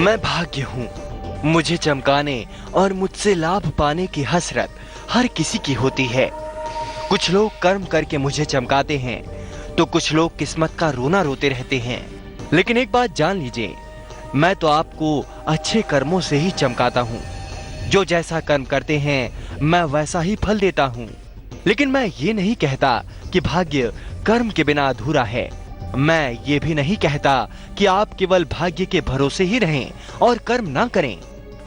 मैं भाग्य हूँ। मुझे चमकाने और मुझसे लाभ पाने की हसरत हर किसी की होती है। कुछ लोग कर्म करके मुझे चमकाते हैं तो कुछ लोग किस्मत का रोना रोते रहते हैं। लेकिन एक बात जान लीजिए, मैं तो आपको अच्छे कर्मों से ही चमकाता हूँ। जो जैसा कर्म करते हैं मैं वैसा ही फल देता हूँ। लेकिन मैं ये नहीं कहता कि भाग्य कर्म के बिना अधूरा है। मैं ये भी नहीं कहता कि आप केवल भाग्य के भरोसे ही रहें और कर्म ना करें।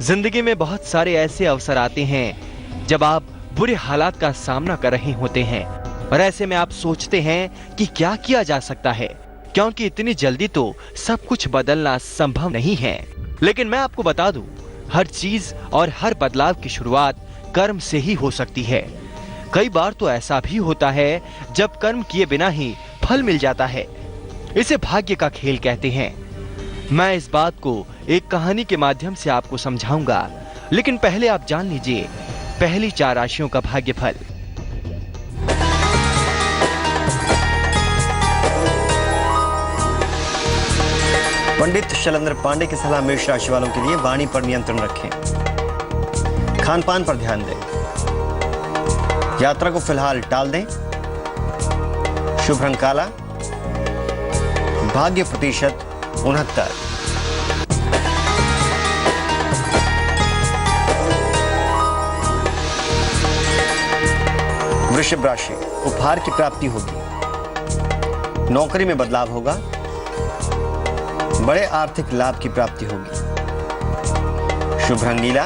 जिंदगी में बहुत सारे ऐसे अवसर आते हैं जब आप बुरे हालात का सामना कर रहे होते हैं और ऐसे में आप सोचते हैं कि क्या किया जा सकता है, क्योंकि इतनी जल्दी तो सब कुछ बदलना संभव नहीं है। लेकिन मैं आपको बता दूं, हर चीज और हर बदलाव की शुरुआत कर्म से ही हो सकती है। कई बार तो ऐसा भी होता है जब कर्म किए बिना ही फल मिल जाता है। इसे भाग्य का खेल कहते हैं। मैं इस बात को एक कहानी के माध्यम से आपको समझाऊंगा, लेकिन पहले आप जान लीजिए पहली 4 राशियों का भाग्यफल। पंडित शैलेंद्र पांडे की सलाह मेष राशि वालों के लिए। वाणी पर नियंत्रण रखें, खान-पान पर ध्यान दें, यात्रा को फिलहाल टाल दें। शुभ रंग काला, भाग्य प्रतिशत 69। वृषभ राशि, उपहार की प्राप्ति होगी, नौकरी में बदलाव होगा, बड़े आर्थिक लाभ की प्राप्ति होगी। शुभ रंग नीला,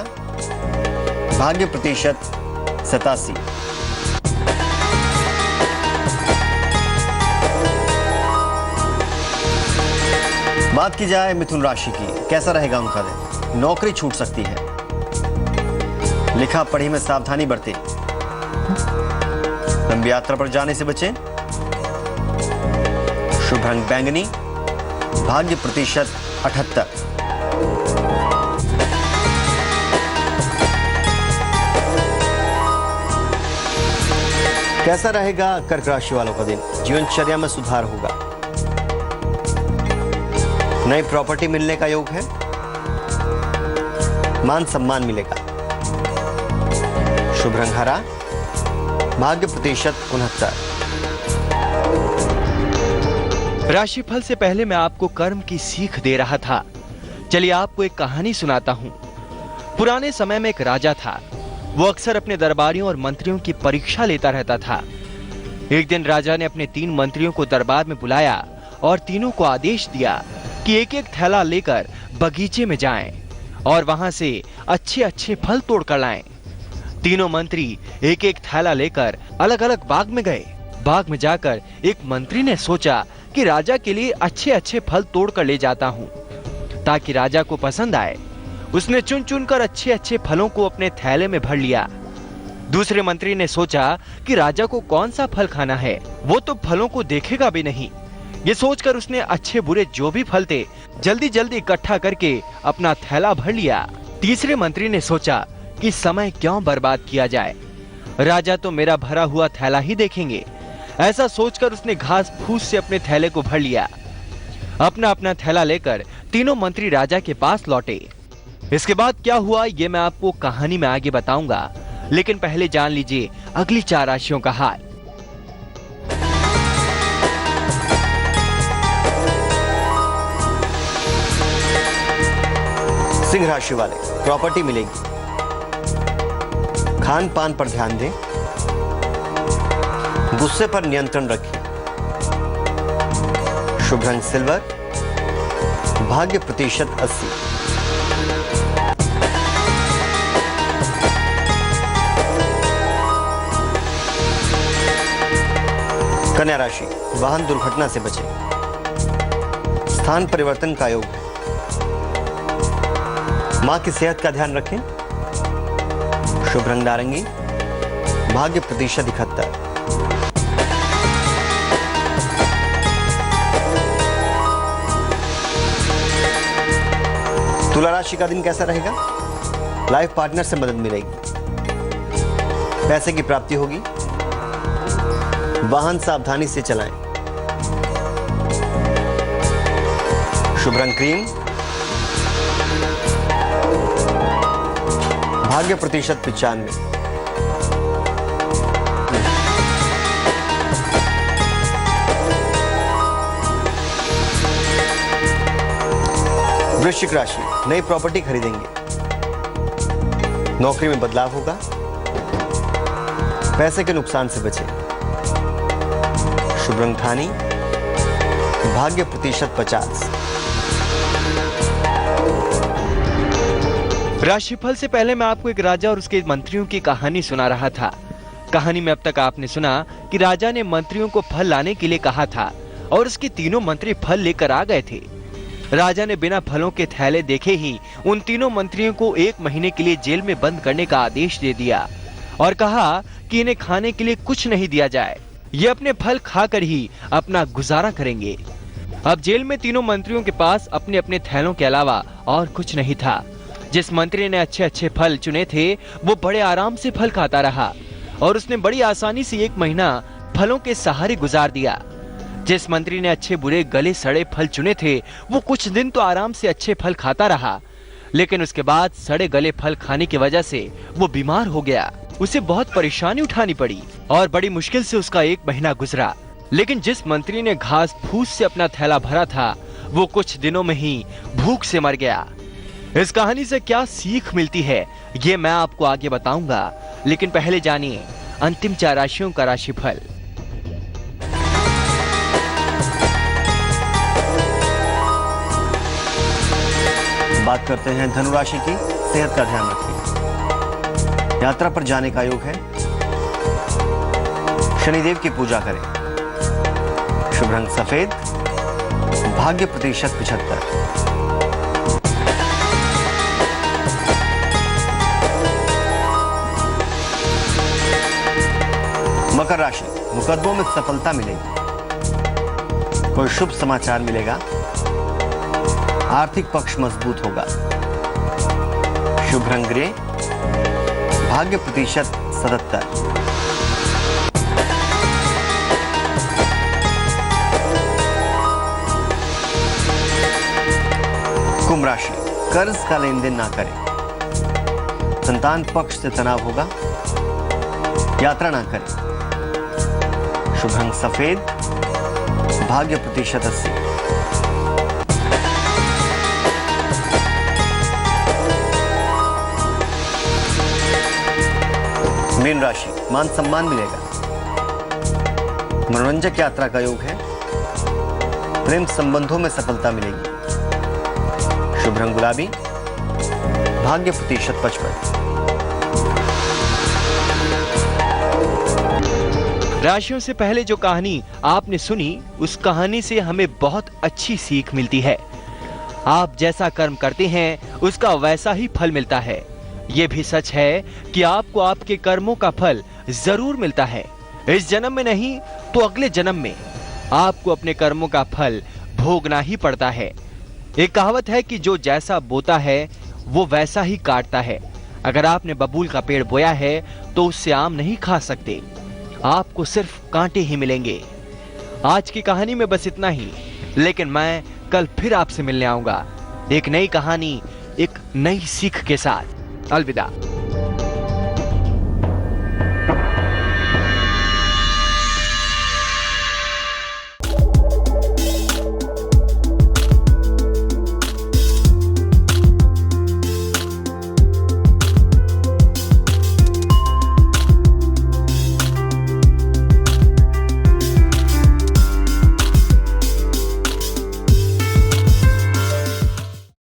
भाग्य प्रतिशत 87। बात की जाए मिथुन राशि की, कैसा रहेगा उनका दिन? नौकरी छूट सकती है, लिखा पढ़ी में सावधानी बरतें, लंबी यात्रा पर जाने से बचें। शुभ रंग बैंगनी, भाग्य प्रतिशत 78। कैसा रहेगा कर्क राशि वालों का दिन? जीवनचर्या में सुधार होगा, नई प्रॉपर्टी मिलने का योग है, मान सम्मान मिलेगा। शुभ रंग हरा, भाग्य प्रतिशत 69। राशिफल से पहले मैं आपको कर्म की सीख दे रहा था। चलिए आपको एक कहानी सुनाता हूँ। पुराने समय में एक राजा था। वो अक्सर अपने दरबारियों और मंत्रियों की परीक्षा लेता रहता था। एक दिन राजा ने अपने 3 मंत्रियों को दरबार में बुलाया और तीनों को आदेश दिया कि एक-एक थैला लेकर बगीचे में जाएं और वहां से अच्छे-अच्छे फल तोड़ कर लाएं। तीनों मंत्री एक-एक थैला लेकर अलग-अलग बाग में गए। बाग में जाकर एक मंत्री ने सोचा कि राजा के लिए अच्छे-अच्छे फल तोड़ कर ले जाता हूं ताकि राजा को पसंद आए। उसने चुन-चुन कर अच्छे-अच्छे फलों को अपने थैले में भर लिया। दूसरे मंत्री ने सोचा कि राजा को कौन सा फल खाना है, वो तो फलों को देखेगा भी नहीं। ये सोचकर उसने अच्छे बुरे जो भी फल थे जल्दी जल्दी इकट्ठा करके अपना थैला भर लिया। तीसरे मंत्री ने सोचा कि समय क्यों बर्बाद किया जाए, राजा तो मेरा भरा हुआ थैला ही देखेंगे। ऐसा सोचकर उसने घास फूस से अपने थैले को भर लिया। अपना अपना थैला लेकर तीनों मंत्री राजा के पास लौटे। इसके बाद क्या हुआ ये मैं आपको कहानी में आगे बताऊंगा, लेकिन पहले जान लीजिए अगली 4 राशियों का हाल। सिंह राशि वाले, प्रॉपर्टी मिलेगी, खान पान पर ध्यान दें, गुस्से पर नियंत्रण रखें। शुभ रंग सिल्वर, भाग्य प्रतिशत 80। कन्या राशि, वाहन दुर्घटना से बचें, स्थान परिवर्तन का योग है, मां की सेहत का ध्यान रखें। शुभ रंग नारंगी, भाग्य प्रतिशत 71। तुला राशि का दिन कैसा रहेगा? लाइफ पार्टनर से मदद मिलेगी, पैसे की प्राप्ति होगी, वाहन सावधानी से चलाएं। शुभ रंग क्रीम, भाग्य प्रतिशत 95। वृश्चिक राशि, नई प्रॉपर्टी खरीदेंगे, नौकरी में बदलाव होगा, पैसे के नुकसान से बचें। शुभ रंग धानी, भाग्य प्रतिशत 50। राशिफल से पहले मैं आपको एक राजा और उसके मंत्रियों की कहानी सुना रहा था। कहानी में अब तक आपने सुना कि राजा ने मंत्रियों को फल लाने के लिए कहा था और उसके तीनों मंत्री फल लेकर आ गए थे। राजा ने बिना फलों के थैले देखे ही उन तीनों मंत्रियों को 1 महीने के लिए जेल में बंद करने का आदेश दे दिया और कहा कि इन्हें खाने के लिए कुछ नहीं दिया जाए, ये अपने फल खाकर ही अपना गुजारा करेंगे। अब जेल में तीनों मंत्रियों के पास अपने अपने थैलों के अलावा और कुछ नहीं था। जिस मंत्री ने अच्छे अच्छे फल चुने थे वो बड़े आराम से फल खाता रहा और उसने बड़ी आसानी से 1 महीना फलों के सहारे गुजार दिया। जिस मंत्री ने अच्छे बुरे गले सड़े फल चुने थे वो कुछ दिन तो आराम से अच्छे फल खाता रहा, लेकिन उसके बाद सड़े गले फल खाने की वजह से वो बीमार हो गया। उसे बहुत परेशानी उठानी पड़ी और बड़ी मुश्किल से उसका 1 महीना गुजरा। लेकिन जिस मंत्री ने घास फूस से अपना थैला भरा था वो कुछ दिनों में ही भूख से मर गया। इस कहानी से क्या सीख मिलती है ये मैं आपको आगे बताऊंगा, लेकिन पहले जानिए अंतिम 4 राशियों का राशिफल। बात करते हैं धनु राशि की। सेहत का ध्यान रखें, यात्रा पर जाने का योग है, शनिदेव की पूजा करें। शुभ रंग सफेद, भाग्य प्रतिशत 75। मकर राशि, मुकदमों में सफलता मिलेगी, कोई शुभ समाचार मिलेगा, आर्थिक पक्ष मजबूत होगा। शुभ रंग ग्रे, भाग्य प्रतिशत 77। कुंभ राशि, कर्ज का लेन देन ना करें, संतान पक्ष से तनाव होगा, यात्रा ना करें। शुभ रंग सफेद, भाग्य प्रतिशत 80। मीन राशि, मान सम्मान मिलेगा, मनोरंजक यात्रा का योग है, प्रेम संबंधों में सफलता मिलेगी। शुभ रंग गुलाबी, भाग्य प्रतिशत 55। राशियों से पहले जो कहानी आपने सुनी उस कहानी से हमें बहुत अच्छी सीख मिलती है। आप जैसा कर्म करते हैं उसका वैसा ही फल मिलता है। ये भी सच है कि आपको आपके कर्मों का फल जरूर मिलता है, इस जन्म में नहीं तो अगले जन्म में आपको अपने कर्मों का फल भोगना ही पड़ता है। एक कहावत है कि जो जैसा बोता है वो वैसा ही काटता है। अगर आपने बबूल का पेड़ बोया है तो उससे आम नहीं खा सकते, आपको सिर्फ कांटे ही मिलेंगे। आज की कहानी में बस इतना ही, लेकिन मैं कल फिर आपसे मिलने आऊंगा एक नई कहानी, एक नई सीख के साथ। अलविदा।